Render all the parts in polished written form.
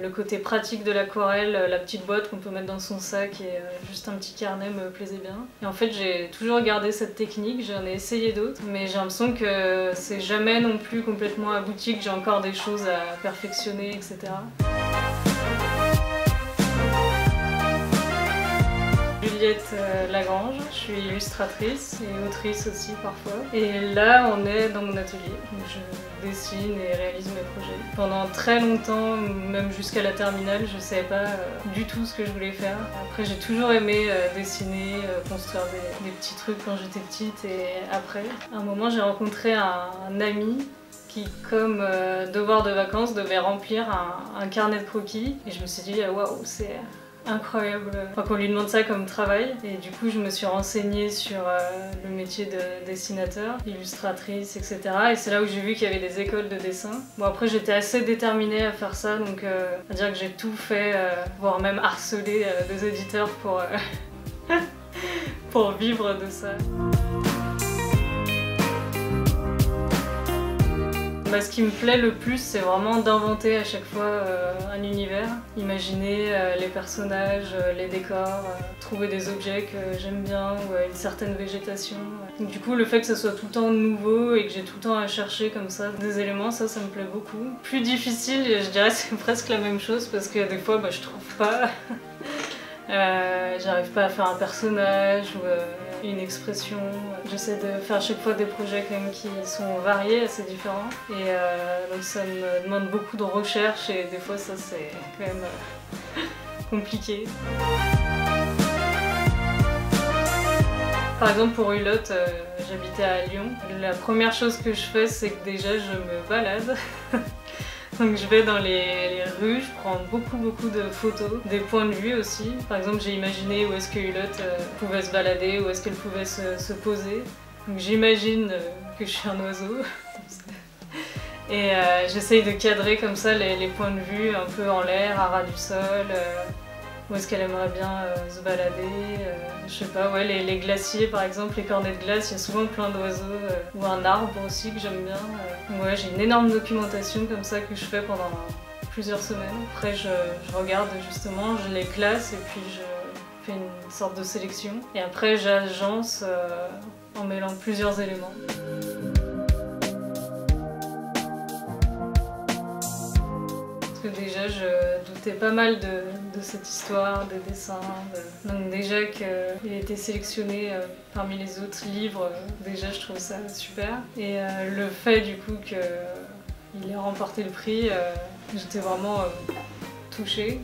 Le côté pratique de l'aquarelle, la petite boîte qu'on peut mettre dans son sac et juste un petit carnet me plaisait bien. Et en fait j'ai toujours gardé cette technique, j'en ai essayé d'autres, mais j'ai l'impression que c'est jamais non plus complètement abouti, que j'ai encore des choses à perfectionner, etc. Juliette Lagrange, je suis illustratrice et autrice aussi parfois. Et là on est dans mon atelier, où je dessine et réalise mes projets. Pendant très longtemps, même jusqu'à la terminale, je ne savais pas du tout ce que je voulais faire. Après j'ai toujours aimé dessiner, construire des petits trucs quand j'étais petite et après. À un moment j'ai rencontré un ami qui, comme devoir de vacances, devait remplir un carnet de croquis. Et je me suis dit, waouh, c'est incroyable qu'on lui demande ça comme travail. Et du coup je me suis renseignée sur le métier de dessinateur, illustratrice, etc. Et c'est là où j'ai vu qu'il y avait des écoles de dessin. Bon après j'étais assez déterminée à faire ça, donc à dire que j'ai tout fait, voire même harcelé des éditeurs pour vivre de ça. Ce qui me plaît le plus, c'est vraiment d'inventer à chaque fois un univers, imaginer les personnages, les décors, trouver des objets que j'aime bien ou une certaine végétation. Donc, du coup, le fait que ça soit tout le temps nouveau et que j'ai tout le temps à chercher comme ça des éléments, ça me plaît beaucoup. Plus difficile, je dirais c'est presque la même chose parce que des fois je trouve pas. J'arrive pas à faire un personnage ou une expression. J'essaie de faire à chaque fois des projets quand même qui sont variés, assez différents. Et donc ça me demande beaucoup de recherche et des fois ça c'est quand même compliqué. Par exemple pour Hulotte, j'habitais à Lyon. La première chose que je fais c'est que déjà je me balade. Donc je vais dans les rues, je prends beaucoup de photos, des points de vue aussi. Par exemple j'ai imaginé où est-ce que Hulotte pouvait se balader, où est-ce qu'elle pouvait se poser. Donc j'imagine que je suis un oiseau. Et j'essaye de cadrer comme ça les points de vue un peu en l'air, à ras du sol. Où est-ce qu'elle aimerait bien se balader, je sais pas, ouais, les glaciers par exemple, les cornets de glace, il y a souvent plein d'oiseaux, ou un arbre aussi que j'aime bien. Ouais, j'ai une énorme documentation comme ça que je fais pendant plusieurs semaines. Après je regarde justement, je les classe et puis je fais une sorte de sélection. Et après j'agence en mêlant plusieurs éléments. Déjà je doutais pas mal de cette histoire, des dessins. Donc déjà qu'il ait été sélectionné parmi les autres livres, déjà je trouve ça super. Et le fait du coup qu'il ait remporté le prix, j'étais vraiment touchée.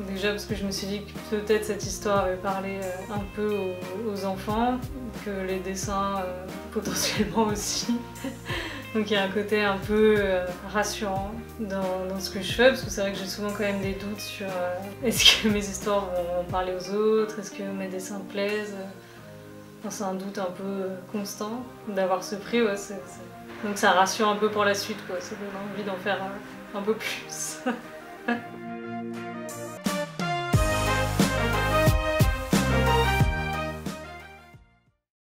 Déjà parce que je me suis dit que peut-être cette histoire avait parlé un peu aux enfants, que les dessins potentiellement aussi. Donc il y a un côté un peu rassurant dans ce que je fais, parce que c'est vrai que j'ai souvent quand même des doutes sur est-ce que mes histoires vont parler aux autres, est-ce que mes dessins plaisent. Enfin, c'est un doute un peu constant d'avoir ce prix, ouais, donc ça rassure un peu pour la suite, quoi. Ça donne envie d'en faire un peu plus.